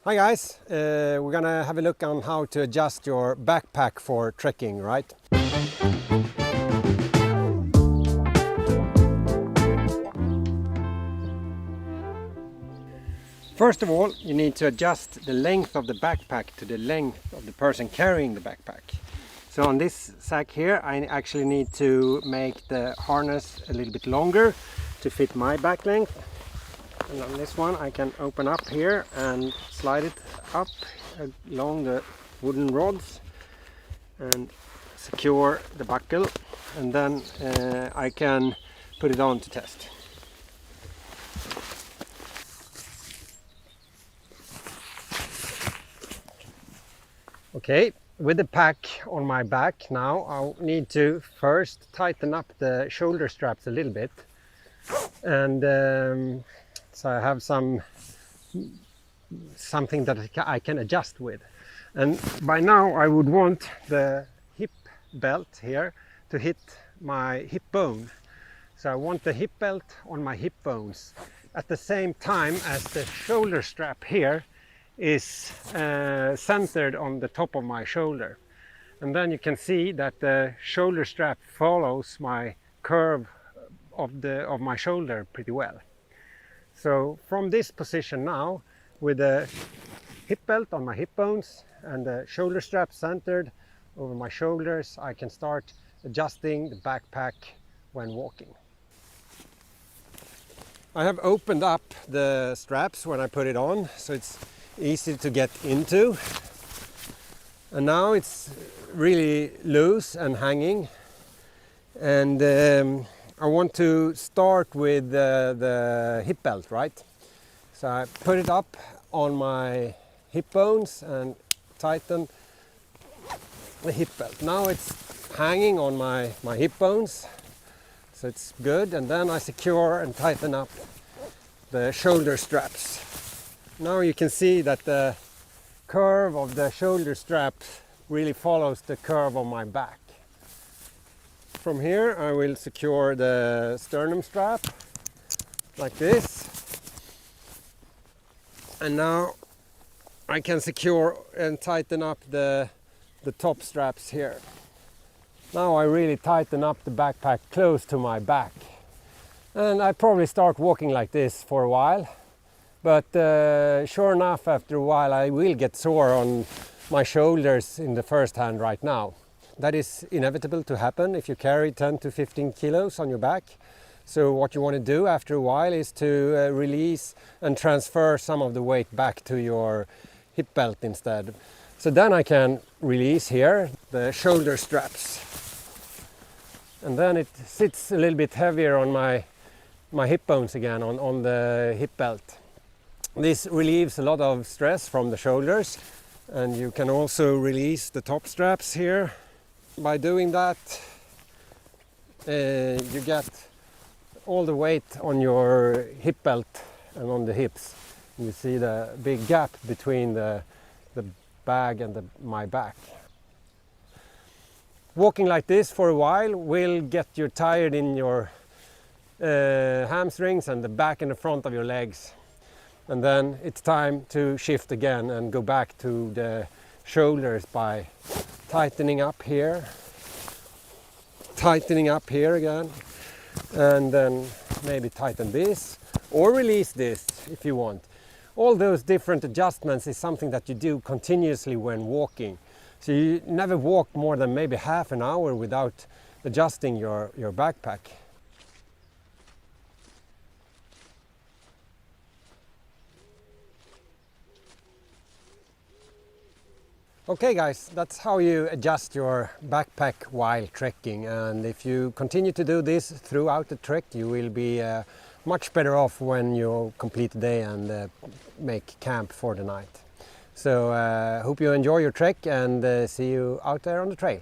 Hi guys, we're gonna have a look on how to adjust your backpack for trekking, right? First of all, you need to adjust the length of the backpack to the length of the person carrying the backpack. So on this sack here, I actually need to make the harness a little bit longer to fit my back length. And on this one I can open up here and slide it up along the wooden rods and secure the buckle, and then I can put it on to test. Okay, with the pack on my back now, I'll need to first tighten up the shoulder straps a little bit, and so I have something that I can adjust with. And by now I would want the hip belt here to hit my hip bone. So I want the hip belt on my hip bones at the same time as the shoulder strap here is centered on the top of my shoulder. And then you can see that the shoulder strap follows my curve of my shoulder pretty well. So from this position now, with the hip belt on my hip bones and the shoulder strap centered over my shoulders, I can start adjusting the backpack when walking. I have opened up the straps when I put it on, so it's easy to get into. And now it's really loose and hanging. And I want to start with the hip belt, right? So I put it up on my hip bones and tighten the hip belt. Now it's hanging on my hip bones, so it's good. And then I secure and tighten up the shoulder straps. Now you can see that the curve of the shoulder strap really follows the curve of my back. From here I will secure the sternum strap like this, and now I can secure and tighten up the top straps here. Now I really tighten up the backpack close to my back, and I probably start walking like this for a while, but sure enough, after a while I will get sore on my shoulders in the first hand right now. That is inevitable to happen if you carry 10 to 15 kilos on your back. So what you want to do after a while is to release and transfer some of the weight back to your hip belt instead. So then I can release here the shoulder straps. And then it sits a little bit heavier on my hip bones again, on the hip belt. This relieves a lot of stress from the shoulders, and you can also release the top straps here. By doing that, you get all the weight on your hip belt and on the hips. You see the big gap between the bag and my back. Walking like this for a while will get you tired in your hamstrings and the back and the front of your legs. And then it's time to shift again and go back to the shoulders by tightening up here again, and then maybe tighten this or release this if you want. All those different adjustments is something that you do continuously when walking. So you never walk more than maybe half an hour without adjusting your backpack. Okay guys, that's how you adjust your backpack while trekking, and if you continue to do this throughout the trek, you will be much better off when you complete the day and make camp for the night. So hope you enjoy your trek, and see you out there on the trail.